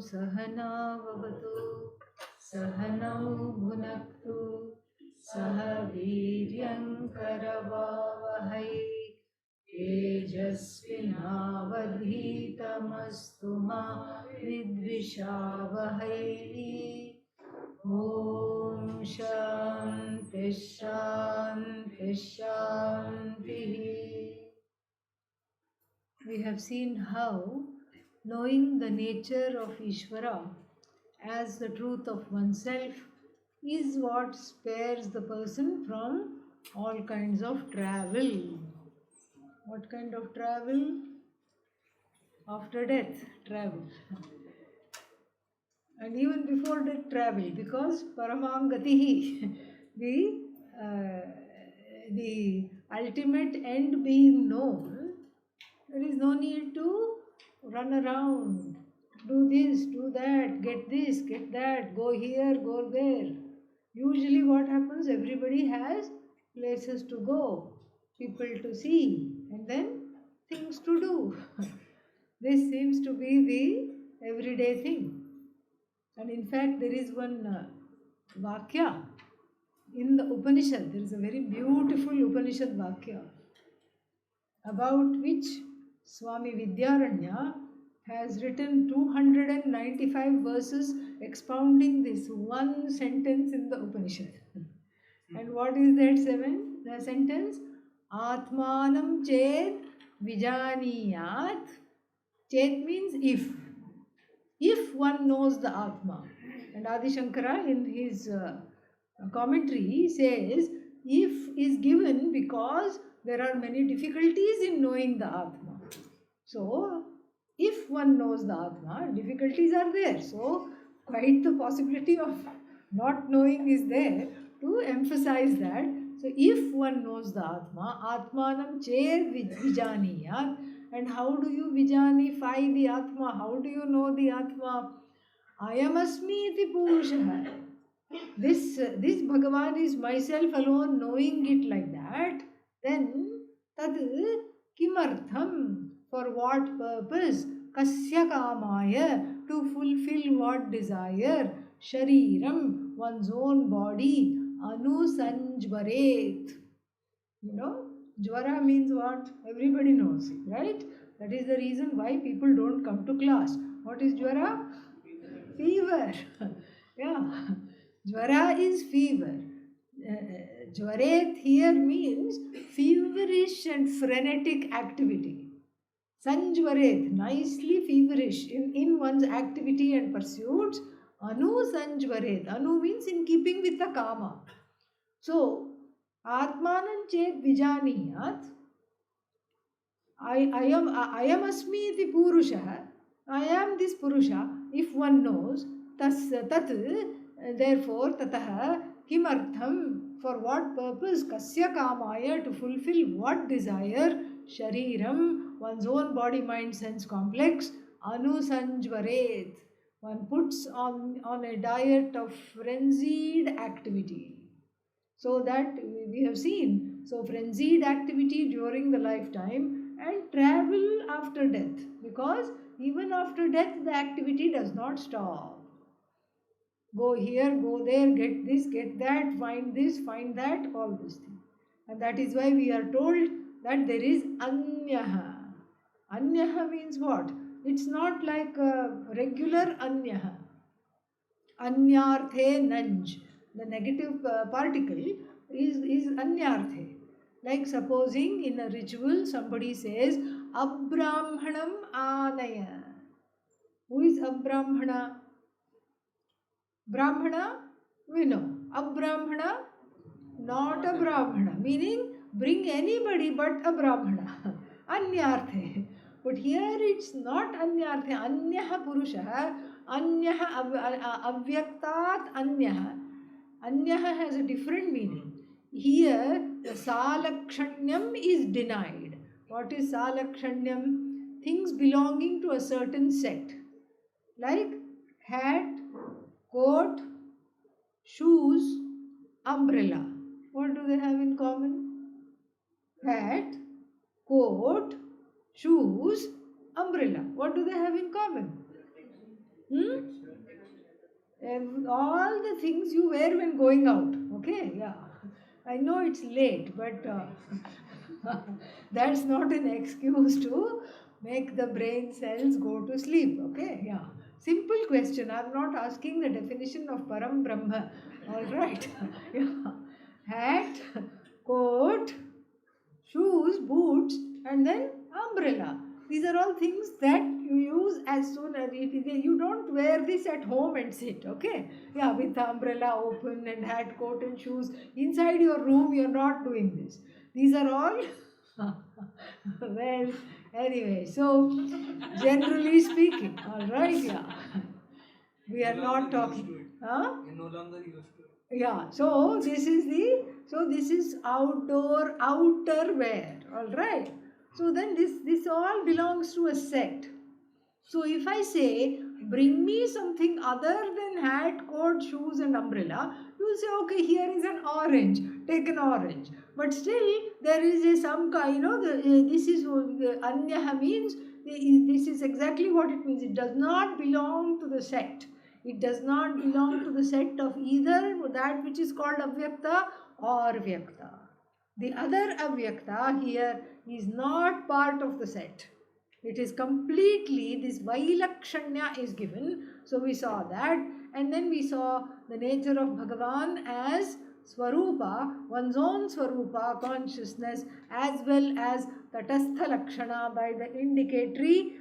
सहना भवतु सहनौ भुनक्तु सह वीर्यङ्करवावहै तेजस्विनावधीतमस्तु मा विद्विषावहै। ॐ शान्ति शान्ति शान्तिः. We have seen how knowing the nature of Ishvara as the truth of oneself is what spares the person from all kinds of travel. What kind of travel? After death travel. And even before death travel, because Paramangatihi, the ultimate end being known, there is no need to run around, do this, do that, get this, get that, go here, go there. Usually what happens, everybody has places to go, people to see, and then things to do. This seems to be the everyday thing. And in fact, there is one Vakya in the Upanishad. There is a very beautiful Upanishad Vakya about which Swami Vidyaranya has written 295 verses expounding this one sentence in the Upanishad. And what is that the sentence? Atmanam chet vijaniyat. Chet means if. If one knows the Atma. And Adi Shankara in his commentary says, if is given because there are many difficulties in knowing the Atma. So, if one knows the Atma, difficulties are there. So, quite the possibility of not knowing is there to emphasize that. So, if one knows the Atma, Atmanam chair vijaniyat. And how do you vijanify the Atma? How do you know the Atma? Ayamasmi iti purushaha. This Bhagavan is myself alone, knowing it like that. Then, tad kimartham, for what purpose? Kasya kamaya, to fulfill what desire? Shariram, one's own body. Anusanjvaret. You know, Jvara means what? Everybody knows, right? That is the reason why people don't come to class. What is Jvara? Fever. Yeah. Jvara is fever. Jvaret here means feverish and frenetic activity. Sanjvaret, nicely feverish in one's activity and pursuits. Anu sanjvaret. Anu means in keeping with the kama. So, Atmanan chet vijaniyat. I am asmi iti purusha. I am this purusha. If one knows, tat, therefore, tataha, kimartham, for what purpose? Kasya kamaya, to fulfill what desire? Shariram, one's own body, mind, sense complex. Anusanjvaret, one puts on a diet of frenzied activity. So that we have seen. So frenzied activity during the lifetime and travel after death. Because even after death the activity does not stop. Go here, go there, get this, get that, find this, find that, all these things. And that is why we are told that there is anyaha. Anyaha means what? It's not like a regular anyaha. Anyarthe nanj. The negative particle is anyarthe. Like supposing in a ritual somebody says Abrahmanam anaya. Who is Abrahmana? Brahmana, we know. Abrahmana, not a Brahmana. Meaning bring anybody but a Brahmana. Anyarthe. But here it's not anyarthe. Anyaha purusha. Anyaha avyaktat anyaha. Anyaha has a different meaning. Here, the salakshanyam is denied. What is salakshanyam? Things belonging to a certain set. Like hat, coat, shoes, umbrella. What do they have in common? Hat, coat, shoes, umbrella. What do they have in common? Hmm? All the things you wear when going out. Okay, yeah. I know it's late, but that's not an excuse to make the brain cells go to sleep. Okay, yeah. Simple question. I'm not asking the definition of Param Brahma. All right. Yeah. Hat, coat, shoes, boots, and then umbrella. These are all things that you use as soon as you don't wear this at home and sit, okay? Yeah, with the umbrella open and hat, coat, and shoes inside your room, you're not doing this. These are all, well, anyway, so generally speaking, all right, yeah. We are not talking. Huh? No longer used to. Yeah, so this is outdoor outer wear, all right. So then this all belongs to a sect. So if I say, bring me something other than hat, coat, shoes, and umbrella, you say, okay, here is an orange, take an orange. But still, there is a some kind, this is the anyaha means, this is exactly what it means. It does not belong to the sect. It does not belong to the sect of either that which is called avyakta or vyakta. The other avyakta here is not part of the set. It is completely, this Vailakshanya is given. So we saw that. And then we saw the nature of Bhagavan as Swarupa, one's own Swarupa, consciousness, as well as Tatastha Lakshana by the indicatory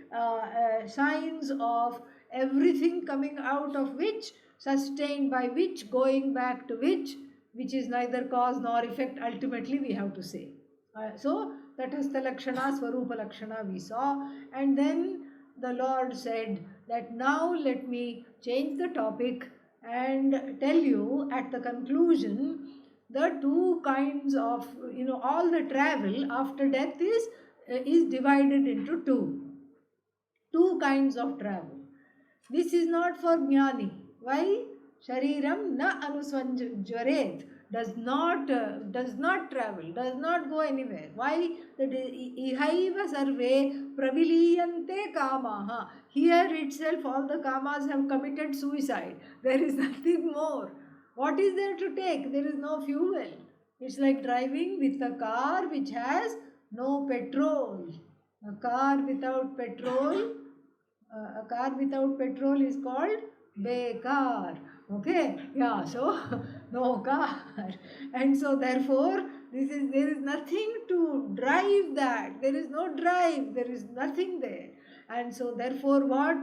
signs of everything coming out of which, sustained by which, going back to which is neither cause nor effect, ultimately we have to say. So Tatastha Lakshana, Swarupa Lakshana we saw, and then the Lord said that now let me change the topic and tell you at the conclusion the two kinds of, all the travel after death is divided into two kinds of travel. This is not for jnani. Why? Shariram na anusvanjaret, does not travel, does not go anywhere. Why? That ihaiva sarve praviliyante kamaha. Here itself all the kamas have committed suicide. There is nothing more. What is there to take? There is no fuel. It's like driving with a car which has no petrol. A car without petrol, a car without petrol is called bekar. Okay, yeah, so no car. And so therefore there is nothing to drive that. There is no drive, there is nothing there. And so therefore what?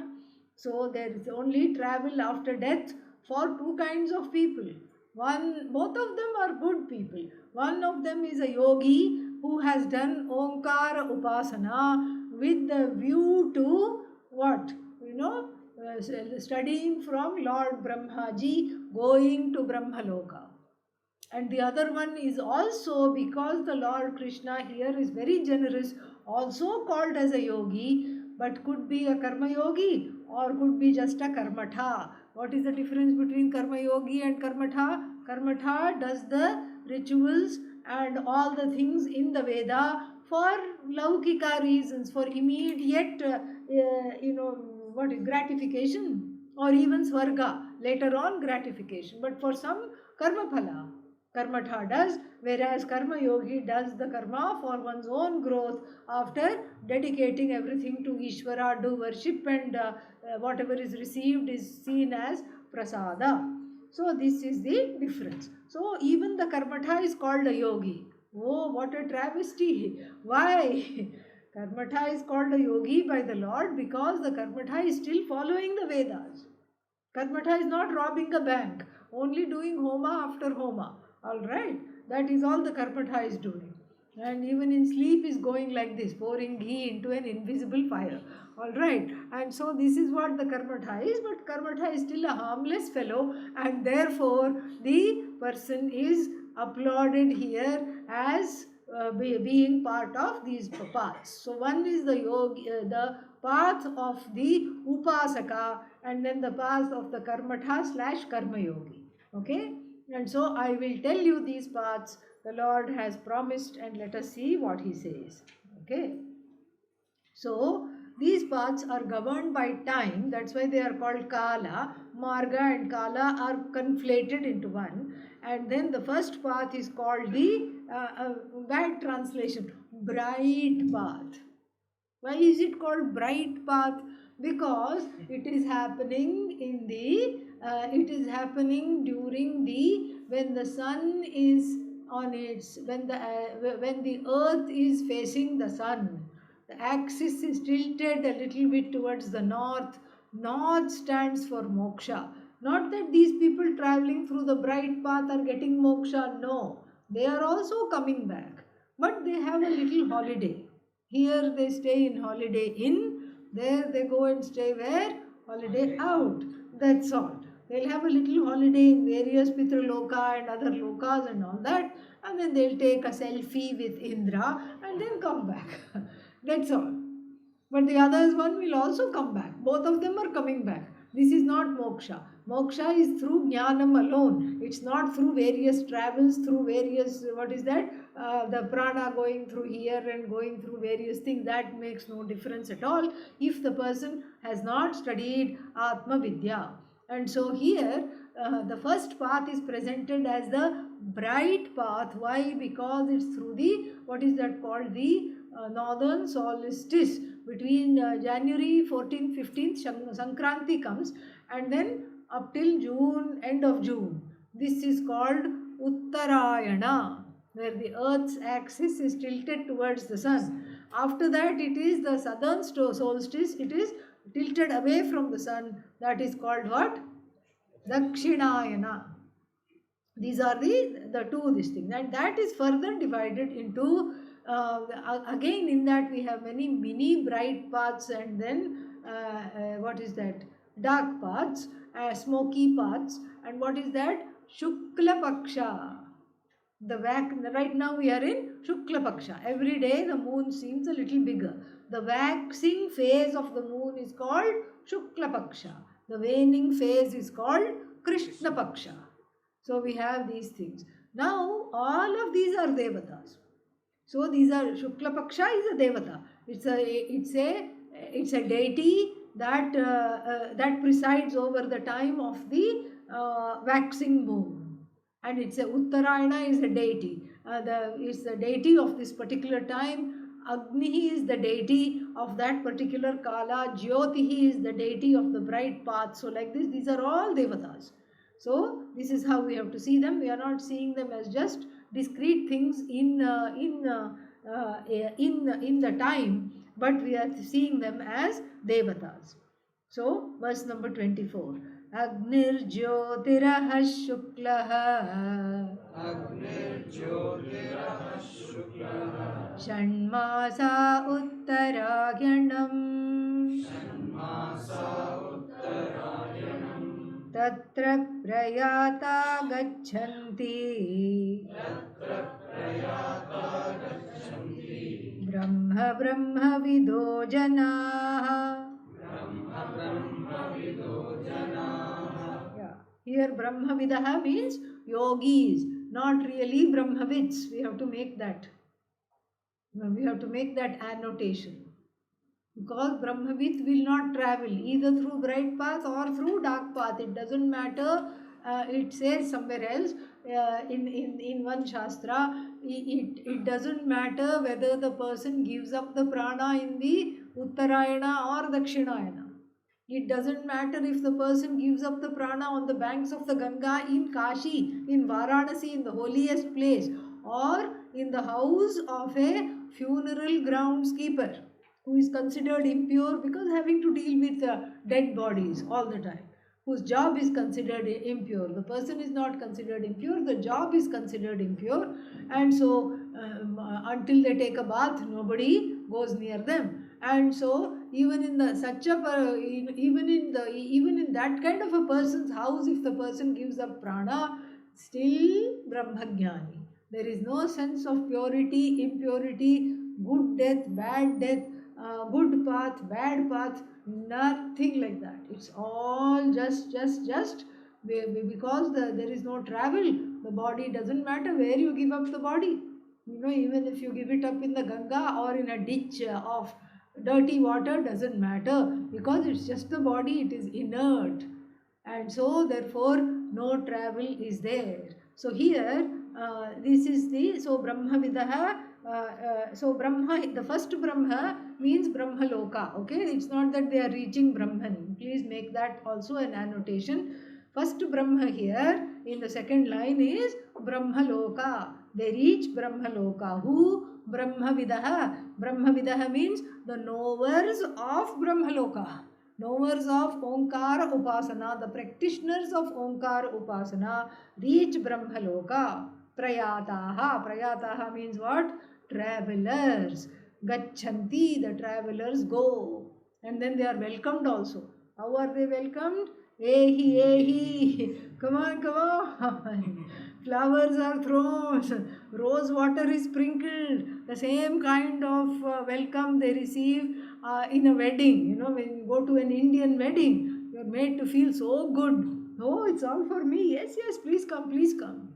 So there is only travel after death for two kinds of people. Both of them are good people. One of them is a yogi who has done Omkara Upasana with the view to what? Studying from Lord Brahmaji, going to Brahmaloka. And the other one is also because the Lord Krishna here is very generous, also called as a yogi, but could be a karma yogi or could be just a karmatha. What is the difference between karma yogi and karmatha? Karmatha does the rituals and all the things in the Veda for laukika reasons, for immediate, what is gratification, or even swarga, later on gratification. But for some karma phala, karmatha does, whereas karma yogi does the karma for one's own growth after dedicating everything to Ishvara, do worship, and whatever is received is seen as prasada. So this is the difference. So even the karmatha is called a yogi. Oh, what a travesty! Why? Karmatha is called a yogi by the Lord because the karmatha is still following the Vedas. Karmatha is not robbing a bank, only doing homa after homa. Alright, that is all the karmatha is doing. And even in sleep is going like this, pouring ghee into an invisible fire. Alright, and so this is what the karmatha is, but karmatha is still a harmless fellow, and therefore the person is applauded here as being part of these paths. So one is the yogi, the path of the upasaka, and then the path of the karmatha slash karma yogi. Okay, and so I will tell you these paths the Lord has promised, and let us see what he says. Okay, so These paths are governed by time, that's why they are called Kala. Marga and Kala are conflated into one. And then the first path is called the bad translation, bright path. Why is it called bright path? Because it is happening in the it is happening during the when the sun is on its when the earth is facing the sun. The axis is tilted a little bit towards the north. North stands for moksha. Not that these people traveling through the bright path are getting moksha. No, they are also coming back, but they have a little holiday. Here they stay in holiday inn, there they go and stay where? Holiday out. That's all. They'll have a little holiday in various Pitraloka and other lokas and all that, and then they'll take a selfie with Indra and then come back. That's all. But the others one will also come back. Both of them are coming back. This is not moksha. Moksha is through jnanam alone. It's not through various travels, through various, what is that? The prana going through here and going through various things. That makes no difference at all if the person has not studied Atma Vidya. And so here, the first path is presented as the bright path. Why? Because it's through the, what is that called? The northern solstice. Between January 14th, 15th, Sankranti comes, and then up till June, end of June. This is called Uttarayana, where the earth's axis is tilted towards the sun. After that, it is the southern solstice, it is tilted away from the sun. That is called what? Dakshinayana. These are the two this thing, and that is further divided into again in that we have many mini bright paths, and then what is that, dark paths, smoky paths, and what is that, Shukla Paksha. Right now we are in Shukla Paksha. Every day the moon seems a little bigger. The waxing phase of the moon is called Shukla Paksha. The waning phase is called Krishna Paksha. So we have these things. Now all of these are devatas. So these are, Shukla Paksha is a devata. It's a deity that that presides over the time of the waxing moon, and it's a Uttarayana is a deity. It's the deity of this particular time. Agni is the deity of that particular kala. Jyotihi is the deity of the bright path. So like this, these are all devatas. So this is how we have to see them. We are not seeing them as just discrete things in the time, but we are seeing them as devatas. So verse number 24. Agnir Jyotirah Shuklaha Shanmasa Uttarayanam Tatra Prayata Gachanti Brahma Brahma Vido Janaha. Yeah. Here Brahma Vidaha means yogis, not really Brahmavids. We have to make that. We have to make that annotation. Because Brahmavid will not travel either through bright path or through dark path. It doesn't matter. It says somewhere else in one Shastra, it doesn't matter whether the person gives up the prana in the Uttarayana or Dakshinayana. It doesn't matter if the person gives up the prana on the banks of the Ganga in Kashi, in Varanasi, in the holiest place, or in the house of a funeral groundskeeper who is considered impure because having to deal with dead bodies all the time, whose job is considered impure. The person is not considered impure, the job is considered impure, and so until they take a bath, nobody goes near them. And so even in the even in that kind of a person's house, if the person gives up prana, still Brahmagyani. There is no sense of purity, impurity, good death, bad death, good path, bad path, nothing like that. It's all just because there is no travel. The body doesn't matter where you give up the body. Even if you give it up in the Ganga or in a ditch of Dirty water doesn't matter because it's just the body, it is inert, and so therefore no travel is there. So here this is the so Brahma Vidaha. So Brahma, the first Brahma means Brahma Loka. Okay, it's not that they are reaching Brahman. Please make that also an annotation. First Brahma here in the second line is Brahma Loka. They reach Brahma Loka. Who? Brahma Vidaha. Brahma Vidaha means the knowers of Brahma Loka. Knowers of Omkara Upasana, the practitioners of Omkara Upasana reach Brahmaloka. Prayataha. Prayataha means what? Travelers. Gachanti, the travelers go. And then they are welcomed also. How are they welcomed? Ehi, ehi. Come on, come on. Flowers are thrown. Rose water is sprinkled. The same kind of welcome they receive in a wedding. You know, when you go to an Indian wedding, you're made to feel so good. Oh, it's all for me. Yes, yes, please come, please come.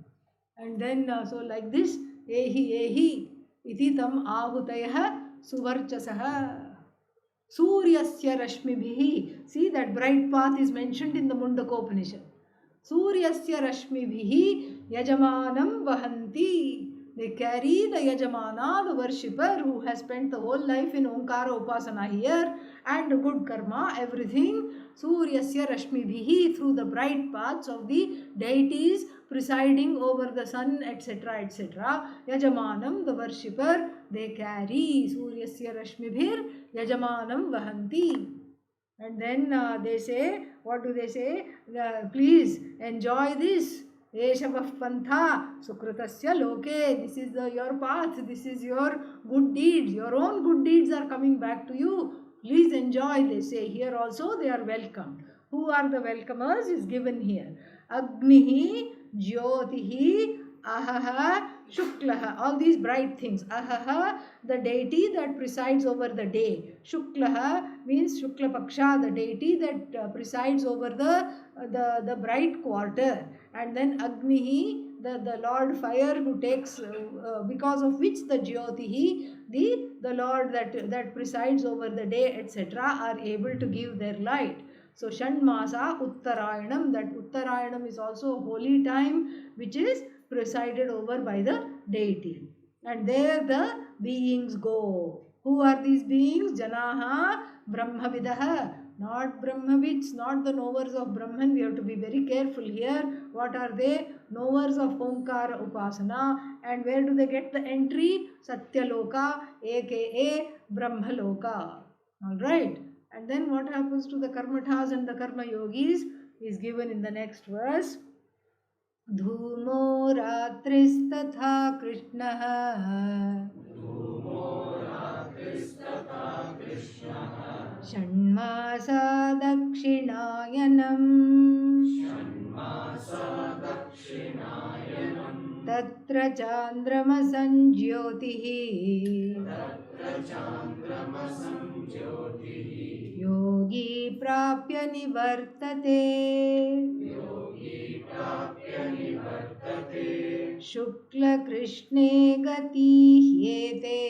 And then, so like this, ehi, ehi, iti tam ahutayah suvarchasaha. Suryasya rashmibhihi. See, that bright path is mentioned in the Mundakopanishad. Suryasya rashmibhihi yajamanam vahanti. They carry the Yajamana, the worshipper who has spent the whole life in Omkara Upasana here and good karma, everything. Suryasya Rashmibhihi, through the bright paths of the deities presiding over the sun, etc. etc. Yajamanam, the worshipper, they carry. Suryasya Rashmibhir Yajamanam Vahanti. And then they say, what do they say? Please enjoy this. Eshavah pantha sukritasya loke. This is your path. This is your good deeds. Your own good deeds are coming back to you. Please enjoy. They say here also they are welcomed. Who are the welcomers is given here. Agnihi, Jyotihi, Ahaha, Shuklaha. All these bright things. Ahaha, the deity that presides over the day. Shuklaha means Shukla Paksha, the deity that presides over the bright quarter. And then Agnihi, the Lord fire who takes, because of which the Jyotihi, the Lord that presides over the day, etc., are able to give their light. So Shanmasa Uttarayanam, that Uttarayanam is also a holy time which is presided over by the deity. And there the beings go. Who are these beings? Janaha Brahmavidaha. Not Brahmavids, not the knowers of Brahman. We have to be very careful here. What are they? Knowers of Omkara Upasana. And where do they get the entry? Satyaloka, aka Brahmaloka. Alright. And then what happens to the Karmathas and the Karma Yogis is given in the next verse. धूमो रात्रिस्तथा कृष्णः षण्मासा दक्षिणायनम् तत्र चान्द्रमसञ्ज्योतिः योगी प्राप्य निवर्तते शुक्लकृष्णे गतिह्येते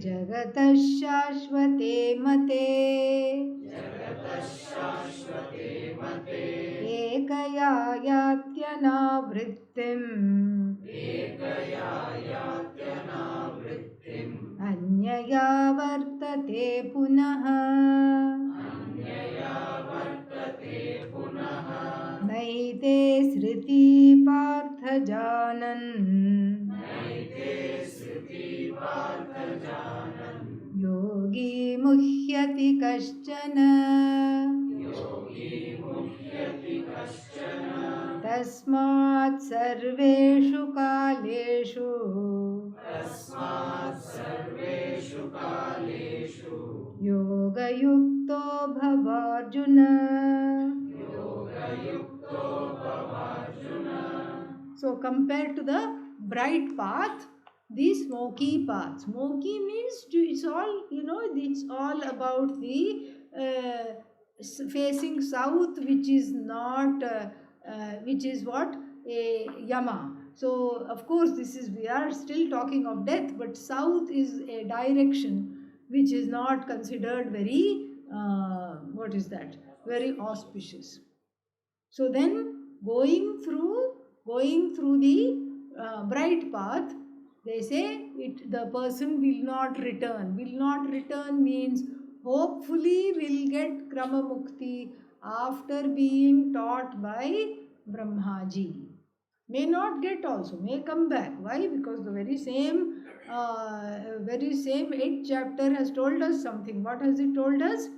जगतः शाश्वते मते एकया यात्यनावृत्तिम् अन्यया वर्तते पुनः नैते सृति पार्थ जानन् योगी मुह्यति कश्चन तस्मात् सर्वेषु कालेषु योगयुक्तो भवार्जुन. So compared to the bright path, the smoky path. Smoky means it's all, it's all about the facing south, which is not, which is what? A yama. So of course we are still talking of death, but south is a direction which is not considered very, what is that, very auspicious. So then going through the bright path, they say the person will not return. Will not return means hopefully will get Krama Mukti after being taught by Brahmaji. May not get also, may come back. Why? Because the very same 8th chapter has told us something. What has it told us?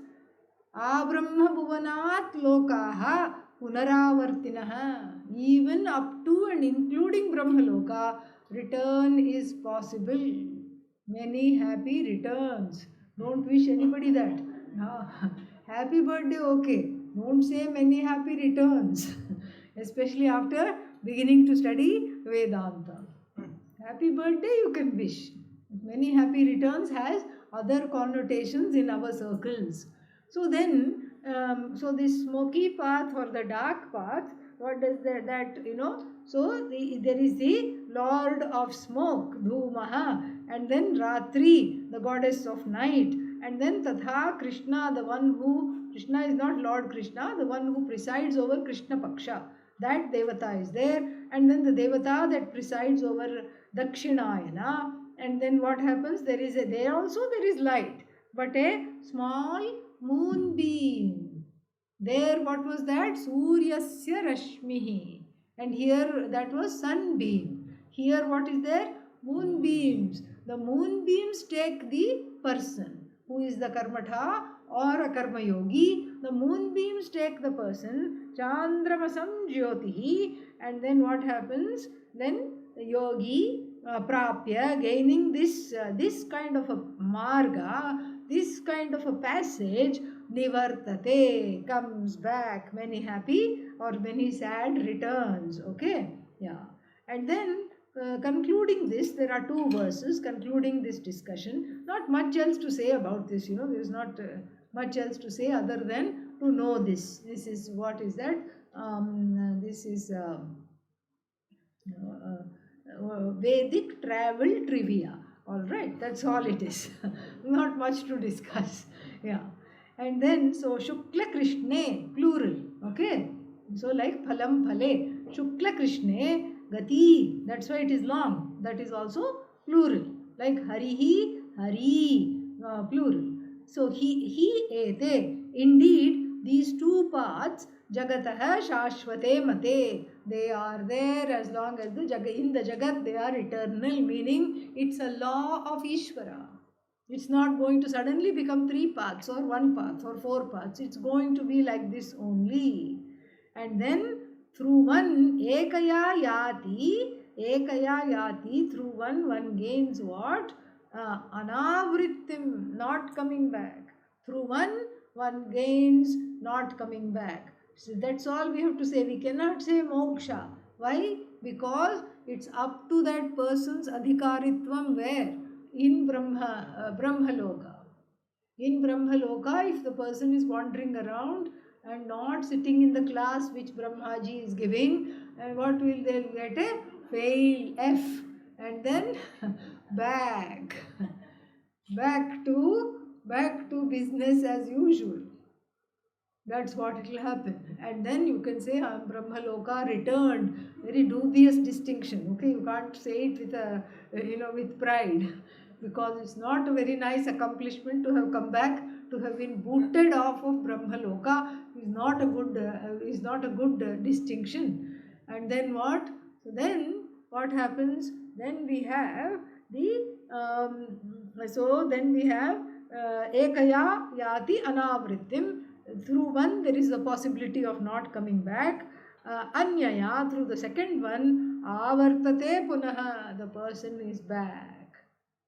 Abrahma bhuvanat lokaha punaravartinaha. Even up to and including Brahmaloka, return is possible. Many happy returns. Don't wish anybody that. Happy birthday, okay. Don't say many happy returns. Especially after beginning to study Vedanta. Happy birthday you can wish. Many happy returns has other connotations in our circles. So then, so this smoky path or the dark path, what does that So there is the Lord of Smoke, Dhumaha, and then Ratri, the goddess of night, and then Tatha Krishna, the one who, Krishna is not Lord Krishna, the one who presides over Krishna Paksha. That Devata is there, and then the Devata that presides over Dakshinayana, and then what happens? There is light, but a small moonbeam. There, what was that? Suryasya Rashmihi. And here, that was sunbeam. Here, what is there? Moonbeams. The moonbeams take the person who is the karmatha or a karma yogi. The moonbeams take the person, Chandramasam Jyotihi. And then what happens? Then the yogi prapya, gaining this kind of a marga, this kind of a passage, nivartate, comes back. Many happy or many sad returns. Okay, yeah. And then concluding this, there are 2 verses concluding this discussion. Not much else to say about this, there is not much else to say other than to know this. This is, what is that? This is Vedic travel trivia. All right, that's all it is. Not much to discuss. Yeah. And then, so Shukla Krishne, plural. Okay. So like Phalam Phale, Shukla Krishne, Gati. That's why it is long. That is also plural. Like Harihi, Hari, plural. So he ete. Indeed, these 2 paths, Jagataha Shashvate Mate, they are there as long as in the Jagat they are eternal, meaning it's a law of Ishvara. It's not going to suddenly become 3 paths or 1 path or 4 paths. It's going to be like this only. And then through one ekaya yati, through one gains what? Anavrittim, not coming back. Through one gains not coming back. So that's all we have to say. We cannot say moksha. Why? Because it's up to that person's adhikaritvam where? In Brahmaloka. In Brahmaloka, if the person is wandering around and not sitting in the class which Brahmaji is giving, what will they get? A fail, F. And then back to business as usual. That's what it will happen. And then you can say Brahmaloka returned. Very dubious distinction. Okay, you can't say it with pride, because it's not a very nice accomplishment to have come back, to have been booted off of Brahmaloka is not a good distinction. And then what? So then what happens? Then we have ekaya yati anavrittim. Through one there is a possibility of not coming back. Anyaya, through the second one, avartate punaha, the person is back.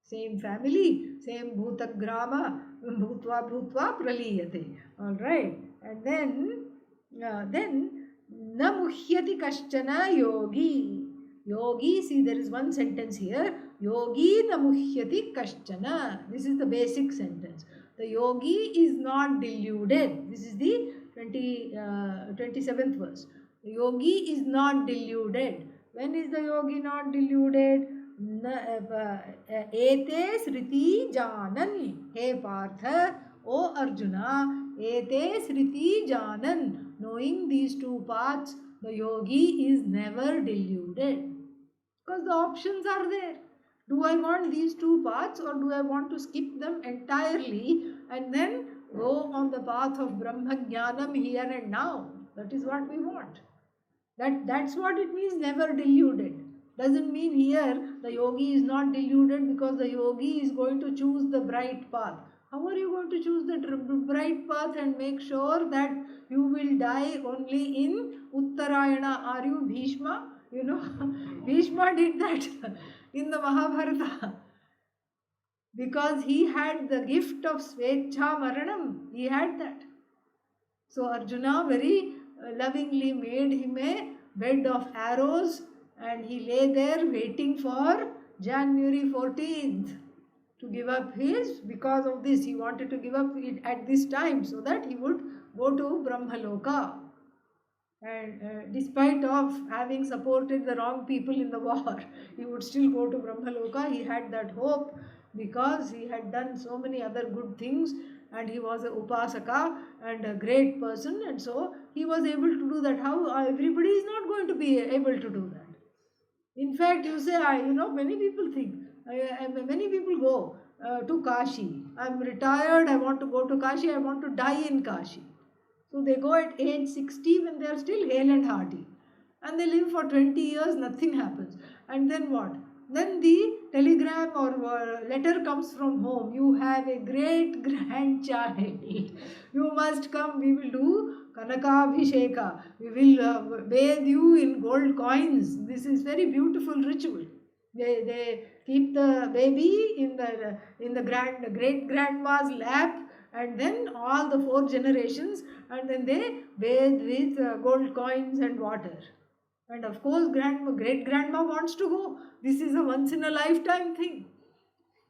Same family, same bhutagrama, bhutva praliyate. Alright. And then na muhyati kaschana yogi. Yogi, see there is one sentence here. Yogi na muhyati kaschana. This is the basic sentence. The yogi is not deluded. This is the 27th verse. The yogi is not deluded. When is the yogi not deluded? Ete sriti janan. Hey Partha, O Arjuna, ete sriti janan. Knowing these two paths, the yogi is never deluded. Because the options are there. Do I want these two paths, or do I want to skip them entirely and then go on the path of Brahma Jnanam here and now? That is what we want. That's what it means, never deluded. Doesn't mean here the yogi is not deluded because the yogi is going to choose the bright path. How are you going to choose the bright path and make sure that you will die only in Uttarayana? Are you Bhishma? You know, Bhishma did that in the Mahabharata because he had the gift of Svecha Maranam. He had that. So Arjuna very lovingly made him a bed of arrows, and he lay there waiting for January 14th to give up his, because of this he wanted to give up it at this time so that he would go to Brahmaloka. And despite of having supported the wrong people in the war, he would still go to Brahmaloka. He had that hope because he had done so many other good things, and he was a upasaka and a great person, and so he was able to do that. How everybody is not going to be able to do that. In fact, you say, many people think, many people go to Kashi. I'm retired, I want to go to Kashi, I want to die in Kashi. So they go at age 60 when they are still hale and hearty. And they live for 20 years, nothing happens. And then what? Then the telegram or letter comes from home. You have a great grandchild. You must come. We will do Kanakabhisheka. We will bathe you in gold coins. This is very beautiful ritual. They keep the baby in the great grandma's lap, and then all the 4 generations, and then they bathe with gold coins and water. And of course, great grandma wants to go. This is a once in a lifetime thing.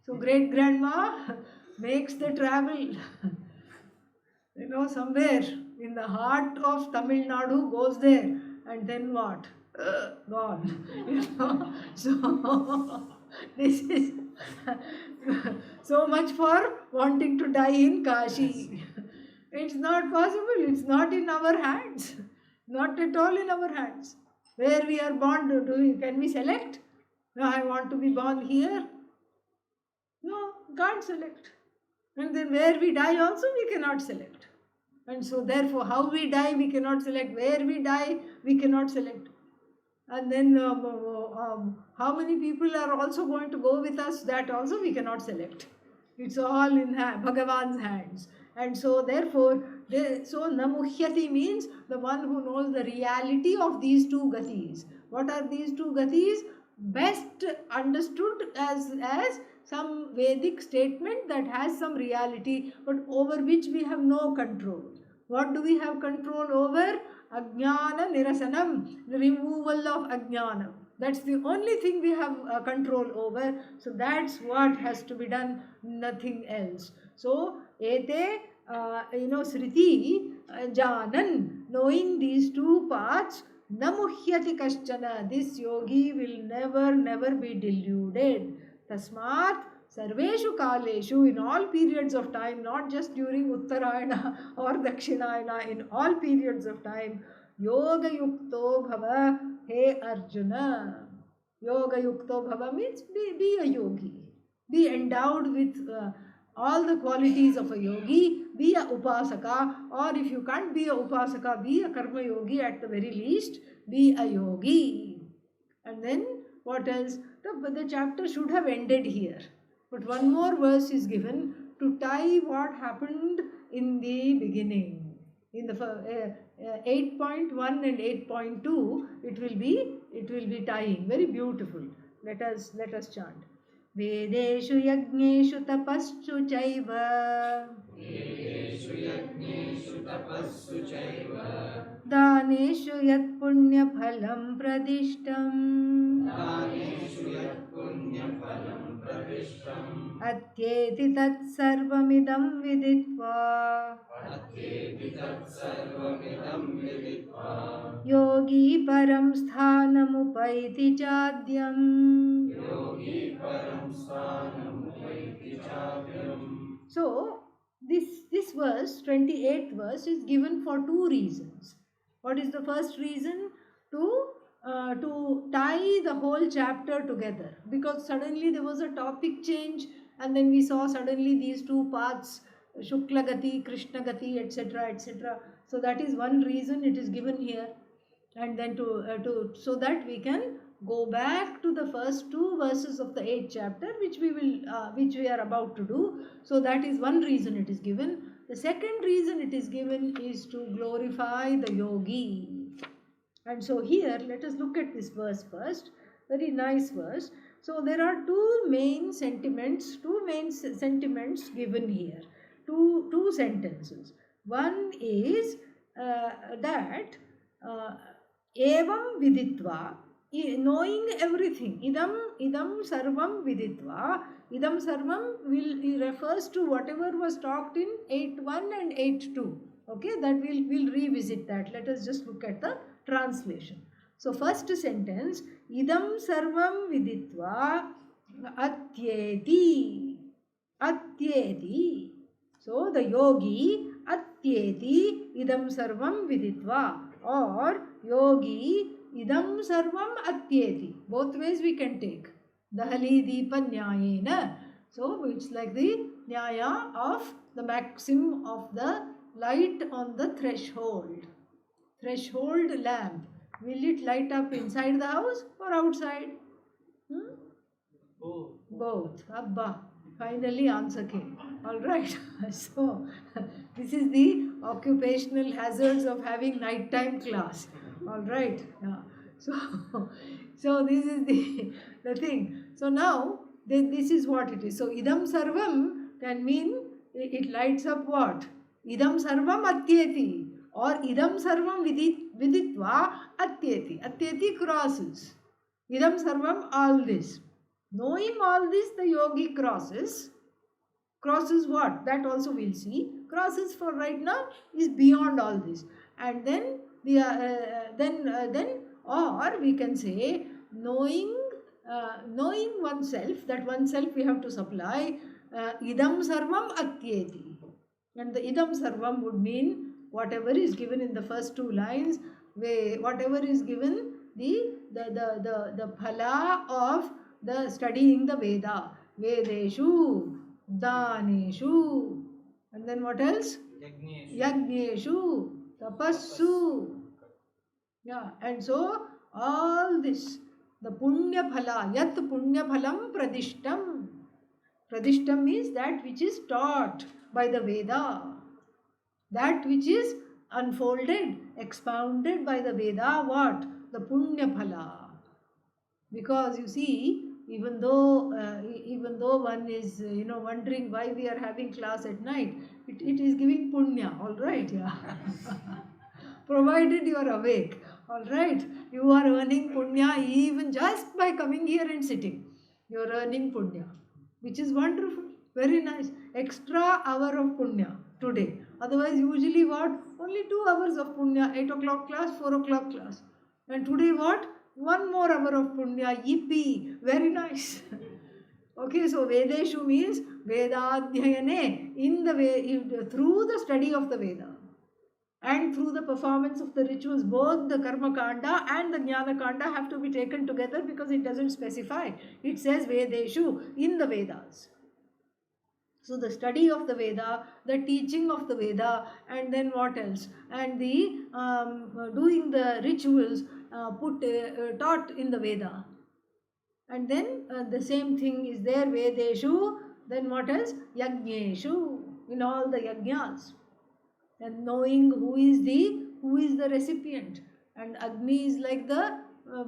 So great grandma makes the travel. Somewhere in the heart of Tamil Nadu, goes there, and then what? Gone. So this is so much for wanting to die in Kashi. It's not possible. It's not in our hands. Not at all in our hands. Where we are born, can we select? No, I want to be born here. No, can't select. And then where we die also we cannot select. And so therefore how we die we cannot select. Where we die we cannot select. And then how many people are also going to go with us, that also we cannot select. It's all in Bhagavan's hands. And so therefore, so Namuhyati means the one who knows the reality of these two gatis. What are these two gatis? Best understood as some Vedic statement that has some reality, but over which we have no control. What do we have control over? Ajnana nirasanam, the removal of ajnana. That's the only thing we have control over. So that's what has to be done, nothing else. So, ete, sriti, janan, knowing these two paths, namuhyati kaschana, this yogi will never be deluded. Tasmat, Sarveshu Kaleshu, in all periods of time, not just during Uttarayana or Dakshinayana, in all periods of time, Yoga Yukto Bhava, He Arjuna. Yoga Yukto Bhava means be a yogi. Be endowed with all the qualities of a yogi. Be a upasaka, or if you can't be a upasaka, be a karma yogi at the very least. Be a yogi. And then what else? The chapter should have ended here. But one more verse is given to tie what happened in the beginning. In the 8.1 and 8.2, it will be tying. Very beautiful. Let us chant. Vedeshu yagneshu tapassu chaiva. Vedeshu yagneshu tapassu chaiva. Daneshu yat punya phalam pradishtam. Daneshu yat punya phalam अत्येति तत्सर्वमिदं विदित्वा योगी परं स्थानमुपैति चाद्यम्. So, this verse, 28th verse, is given for two reasons. What is the first reason? To tie the whole chapter together, because suddenly there was a topic change, and then we saw suddenly these two paths, Shukla Gati, Krishna Gati, etc., etc. So that is one reason it is given here, and then to so that we can go back to the first two verses of the 8th chapter, which we are about to do. So that is one reason it is given. The second reason it is given is to glorify the yogi. And so here, let us look at this verse first. Very nice verse. So there are two main sentiments given here. Two sentences. One is that evam viditva, knowing everything. Idam sarvam viditva. Idam sarvam refers to whatever was talked in 8.1 and 8.2. Okay, that we'll revisit that. Let us just look at the translation. So first sentence, idam sarvam viditva atyeti. Atyeti. So the yogi atyeti idam sarvam viditva, or yogi idam sarvam atyeti. Both ways we can take. Dahali deepa nyayena. So it's like the nyaya of the maxim of the light on the threshold. Threshold lamp. Will it light up inside the house or outside? Both. Abba. Finally answer came. Alright. So this is the occupational hazards of having nighttime class. Alright. Yeah. So this is the thing. So now this is what it is. So idam sarvam can mean it lights up what? Idam sarvam atyeti, or idam sarvam viditva atyeti. Atyeti crosses. Idam sarvam, all this. Knowing all this, the yogi crosses. Crosses what? That also we'll see. Crosses for right now is beyond all this. And then or we can say knowing oneself, that oneself we have to supply idam sarvam atyeti. And the idam sarvam would mean whatever is given in the first two lines, whatever is given the phala of the studying the Veda. Vedeshu, Daneshu, and then what else? Yagneshu, Tapassu. Yeah, and so all this, the punya phala, yat punya phalam pradishtam. Pradishtam means that which is taught by the Veda. That which is unfolded, expounded by the Veda, what? The punya phala. Because you see, even though one is wondering why we are having class at night, it is giving punya, all right, yeah. Provided you are awake, all right, you are earning punya even just by coming here and sitting. You are earning punya, which is wonderful, very nice. Extra hour of punya today. Otherwise, usually what? Only 2 hours of punya, 8 o'clock class, 4 o'clock class. And today what? 1 more hour of punya, yippee, very nice. Okay, so Vedeshu means Vedadhyayane, in the way, through the study of the Veda and through the performance of the rituals, both the Karma Kanda and the Jnana Kanda have to be taken together, because it doesn't specify. It says Vedeshu, in the Vedas. So the study of the Veda, the teaching of the Veda, and then what else? And the doing the rituals taught in the Veda. And then the same thing is there, Vedeshu, then what else? Yagneshu, in all the yajnas. And knowing who is the recipient. And Agni is like the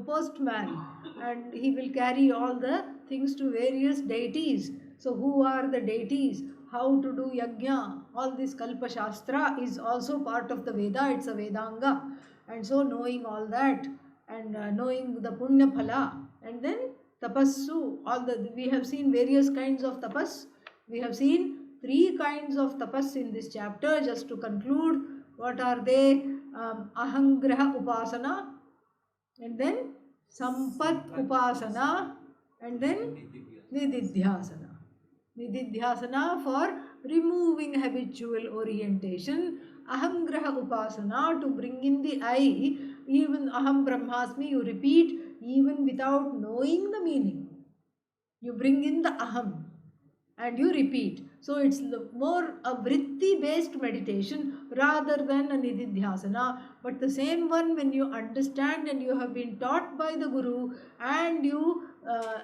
postman, and he will carry all the things to various deities. So who are the deities? How to do yajna? All this Kalpa Shastra is also part of the Veda. It's a Vedanga. And so knowing all that, and knowing the Punya Phala, and then Tapassu, we have seen various kinds of tapas. We have seen three kinds of tapas in this chapter. Just to conclude, what are they? Ahangraha upasana, and then sampat upasana, and then nididhyasana. Nididhyasana for removing habitual orientation. Ahangraha upasana to bring in the I. Even aham brahmasmi you repeat even without knowing the meaning. You bring in the aham and you repeat. So it's more a vritti based meditation rather than a nididhyasana. But the same one, when you understand and you have been taught by the Guru and you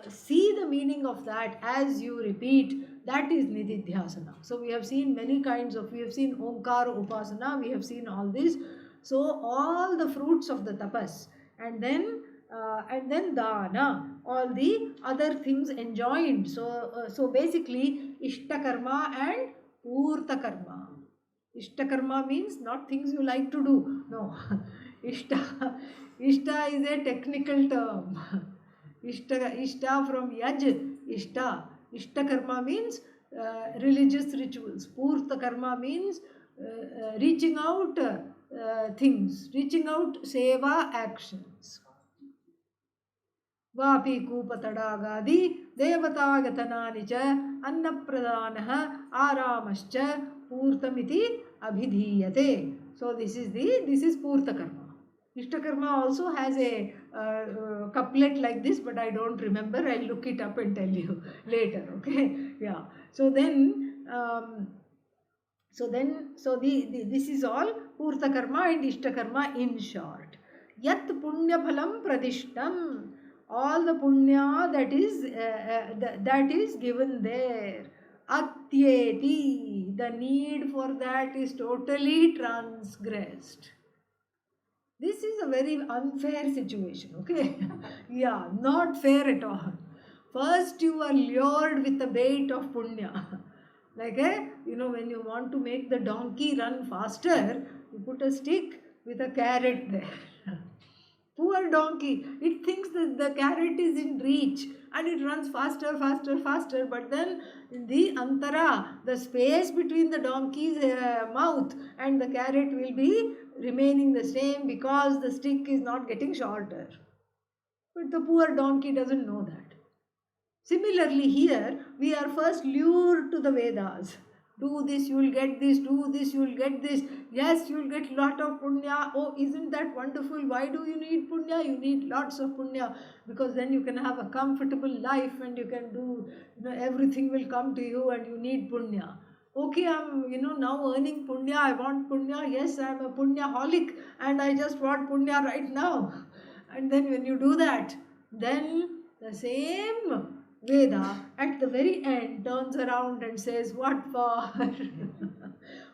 see the meaning of that as you repeat, that is nididhyasana. So we have seen many kinds of, we have seen Omkara Upasana, we have seen all this. So all the fruits of the tapas, and then dana, all the other things enjoined. So basically ishtakarma and urtakarma. Ishtakarma means not things you like to do. No. Ishta, ishta is a technical term. Ishta from yaj, ishta. Ishtakarma means religious rituals. Purtakarma means reaching out things, reaching out seva actions. Vapi कूपतडागादि देवतागतनानि च अन्नप्रदानः आरामश्च पूर्तमिति अभिधीयते. So this is purtakarma. Ishtakarma also has a couplet like this, but I don't remember. I'll look it up and tell you later. Okay, yeah. So this is all purtakarma and ishtakarma in short. Yat punya phalam pradishtam, all the punya that is given there. Atyeti, the need for that is totally transgressed. This is a very unfair situation, okay? Yeah, not fair at all. First you are lured with the bait of punya. Like, when you want to make the donkey run faster, you put a stick with a carrot there. Poor donkey, it thinks that the carrot is in reach and it runs faster, faster, faster. But then the antara, the space between the donkey's mouth and the carrot will be remaining the same because the stick is not getting shorter. But the poor donkey doesn't know that. Similarly, here we are first lured to the Vedas. Do this, you will get this. Do this, you will get this. Yes, you will get lot of punya. Oh, isn't that wonderful? Why do you need punya? You need lots of punya because then you can have a comfortable life and you can do, everything will come to you and you need punya. Okay, I'm, now earning punya. I want punya. Yes, I'm a punyaholic and I just want punya right now. And then when you do that, then the same Veda at the very end turns around and says, what for?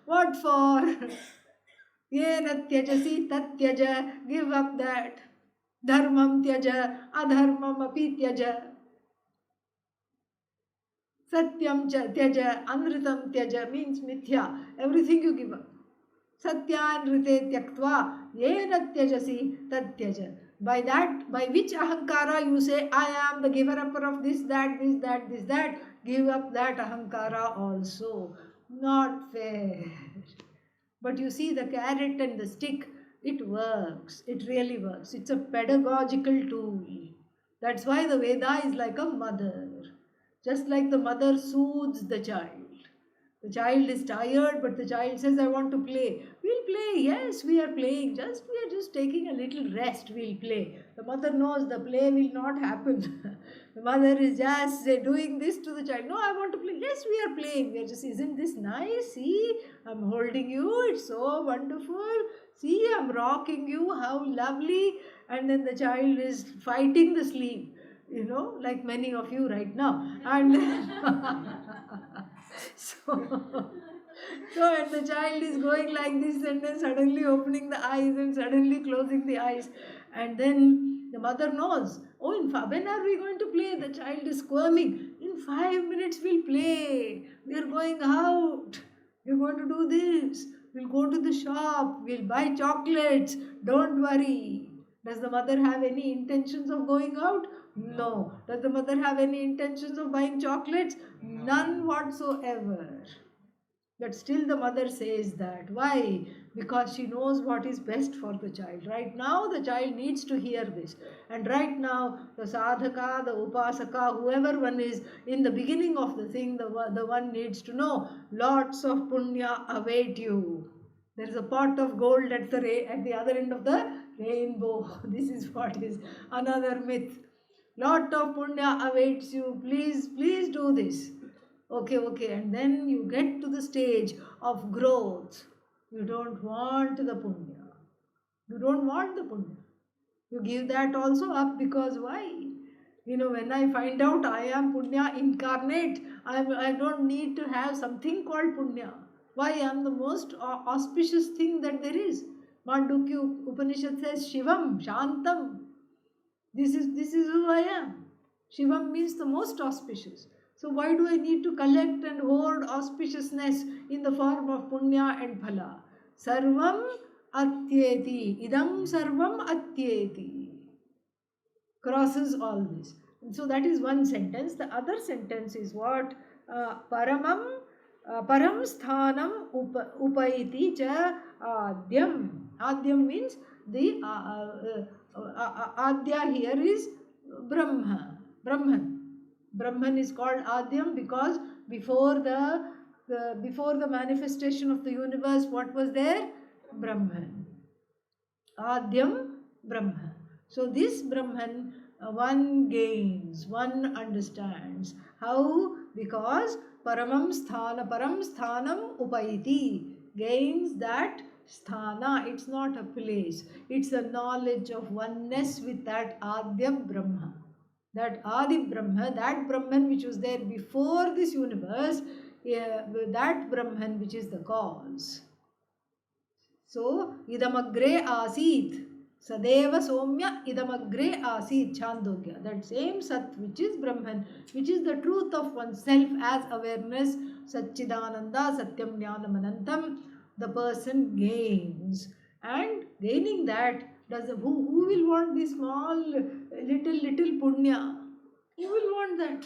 What for? Yena tyajasi tat tyaja, give up that. Dharmam tyaja, adharmam api tyaja. Satyam tyaja, anritam tyaja means mithya. Everything you give up. Satyanrite tyaktva, yena tyajasi tat tyaja. By which ahankara you say, I am the giver up of this, that, give up that ahankara also. Not fair. But you see the carrot and the stick, it works. It really works. It's a pedagogical tool. That's why the Veda is like a mother. Just like the mother soothes the child. The child is tired, but the child says, I want to play. We'll play. Yes, we are playing. We are just taking a little rest. We'll play. The mother knows the play will not happen. The mother is just doing this to the child. No, I want to play. Yes, we are playing. We are just, isn't this nice? See, I'm holding you. It's so wonderful. See, I'm rocking you. How lovely. And then the child is fighting the sleep. Like many of you right now. And and the child is going like this and then suddenly opening the eyes and suddenly closing the eyes. And then the mother knows, when are we going to play? The child is squirming. In 5 minutes we'll play. We are going out. We're going to do this. We'll go to the shop. We'll buy chocolates. Don't worry. Does the mother have any intentions of going out? No. Does the mother have any intentions of buying chocolates? None whatsoever. But still the mother says that. Why? Because she knows what is best for the child. Right now the child needs to hear this. And right now the sadhaka, the upasaka, whoever one is in the beginning of the thing, the one needs to know lots of punya await you. There is a pot of gold at the other end of the rainbow. This is what is another myth. Lot of punya awaits you. Please, please do this. Okay, and then you get to the stage of growth. You don't want the punya. You don't want the punya. You give that also up because why? When I find out I am punya incarnate, I don't need to have something called punya. Why? I am the most auspicious thing that there is. Mandukya Upanishad says Shivam, Shantam. This is who I am. Shivam means the most auspicious. So why do I need to collect and hoard auspiciousness in the form of punya and phala? Sarvam atyeti. Idam sarvam atyeti. Crosses all this. And so that is one sentence. The other sentence is what? Param sthanam upaiti cha adyam. Adyam means the adya here is Brahman. Brahman is called Adyam because before the manifestation of the universe, what was there? Brahman. Adyam Brahman. So this Brahman, one gains, one understands. How? Because param sthanam upaiti, gains that sthana. It's not a place. It's a knowledge of oneness with that Adya Brahma. That Adi Brahma, that Brahman which was there before this universe, that Brahman which is the cause. So, idamagre asit. Sadeva Somya idamagre asit Chandogya. That same Sat which is Brahman, which is the truth of oneself as awareness, Satchidananda Satyam Jnanam Anantam, the person gains. And gaining that, who will want this small little punya? Who will want that?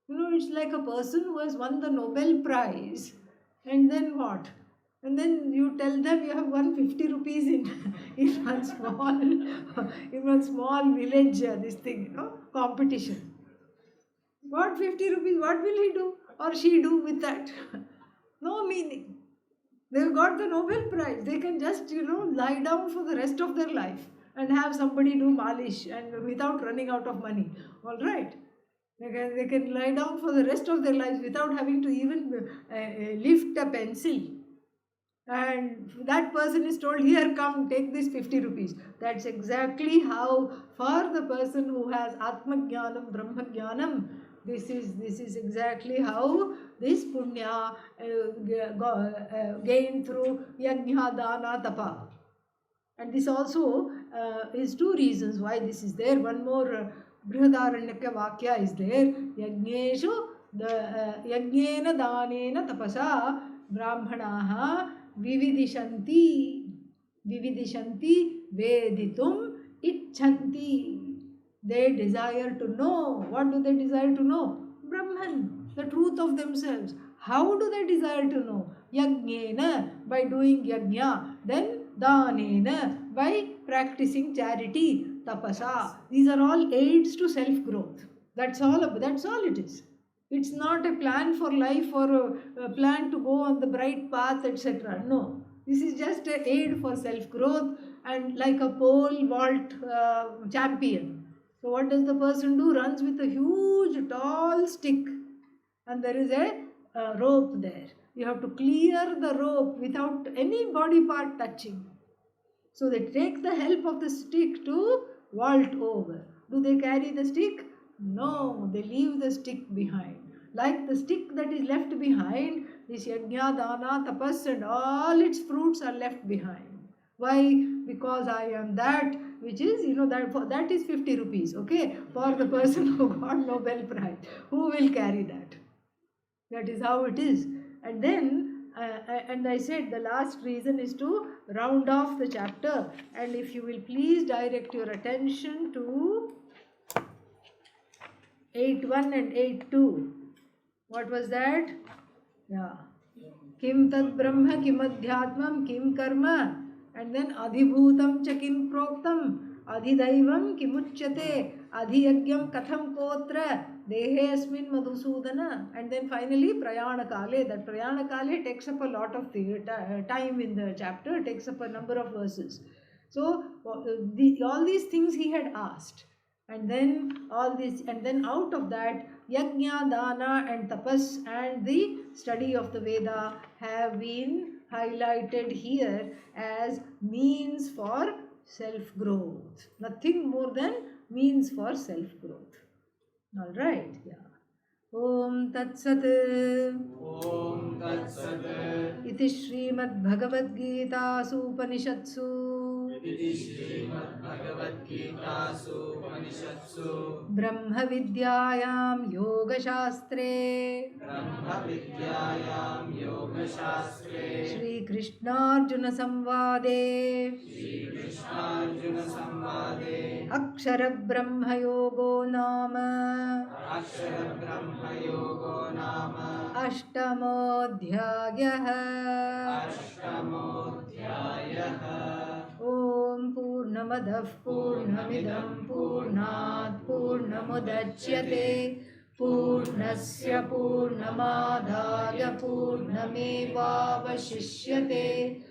It's like a person who has won the Nobel Prize, and then what? And then you tell them you have won 50 rupees in one small village, this thing, competition. What 50 rupees? What will he do or she do with that? No meaning. They've got the Nobel Prize. They can just, lie down for the rest of their life and have somebody do malish and without running out of money. All right. They can lie down for the rest of their lives without having to even lift a pencil. And that person is told, here, come, take this 50 rupees. That's exactly how, for the person who has Atma Jnanam, Brahma Jnanam, this is exactly how this punya gained through yajna, dana, tapa. And this also is two reasons why this is there. One more Brihadaranyaka Vakya is there. Yajneshu, yajnena danena tapasa brahmanaha vividishanti veditum icchanti. They desire to know. What do they desire to know? Brahman, the truth of themselves. How do they desire to know? Yajnena, by doing yajna. Then danena, by practicing charity. Tapasa. These are all aids to self-growth. That's all it is. It's not a plan for life or a plan to go on the bright path, etc. No. This is just an aid for self-growth and like a pole vault champion. So what does the person do? Runs with a huge tall stick and there is a rope there. You have to clear the rope without any body part touching. So they take the help of the stick to vault over. Do they carry the stick? No, they leave the stick behind. Like the stick that is left behind, this yajna, dana, tapas and all its fruits are left behind. Why? Because I am that which is, that is 50 rupees, okay? For the person who got Nobel Prize. Who will carry that? That is how it is. And then, And I said the last reason is to round off the chapter. And if you will please direct your attention to 8.1 and 8.2. What was that? Yeah. Kim tad brahma kim adhyatmam kim karma, and then adhibhutam cha kim proktam adhidaivam kimuchyate adhiyagyam katham kotra dehesmin madhusudana, and then finally prayana kale. That prayana kale takes up a lot of the time in the chapter, takes up a number of verses. So all these things he had asked, and then all this, and then out of that yajna, dana and tapas and the study of the Veda have been highlighted here as means for self growth. Nothing more than means for self growth. All right, yeah. Om Tat Sat. Om Tat Sat. Iti Srimad Bhagavad Gita Upanishadsu. Iti Srimad Bhagavad Gita Upanishadsu. Brahma Vidyayam Yoga Shastre. Brahma Vidyayam Yoga Shastre. Shri Krishna Arjuna Samvade. Shri Krishna Arjuna Samvade. Akshara Brahma Yogo Nama. Akshara Brahma Yogo Nama. Ashtamodhyayah. Ashtamodhyayah. Om Purnamadah Purnamidam Purnat Purnamudachyate Purnasya Purnamadaya Purnamevavashishyate.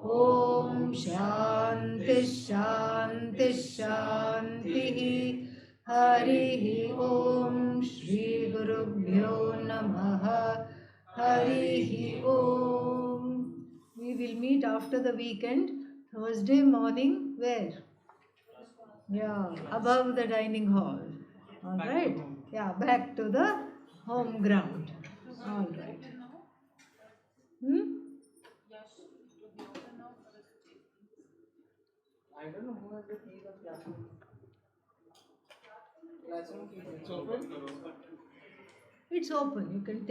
Om Shanti Shanti Shanti. Harihi Om Shri Gurubhyo Namaha. Harihi Om. We will meet after the weekend, Thursday morning. Where? Yeah, above the dining hall. All right. Yeah, back to the home ground. All right. I don't know who has the keys of classroom. Classroom keys. It's open? It's open. You can take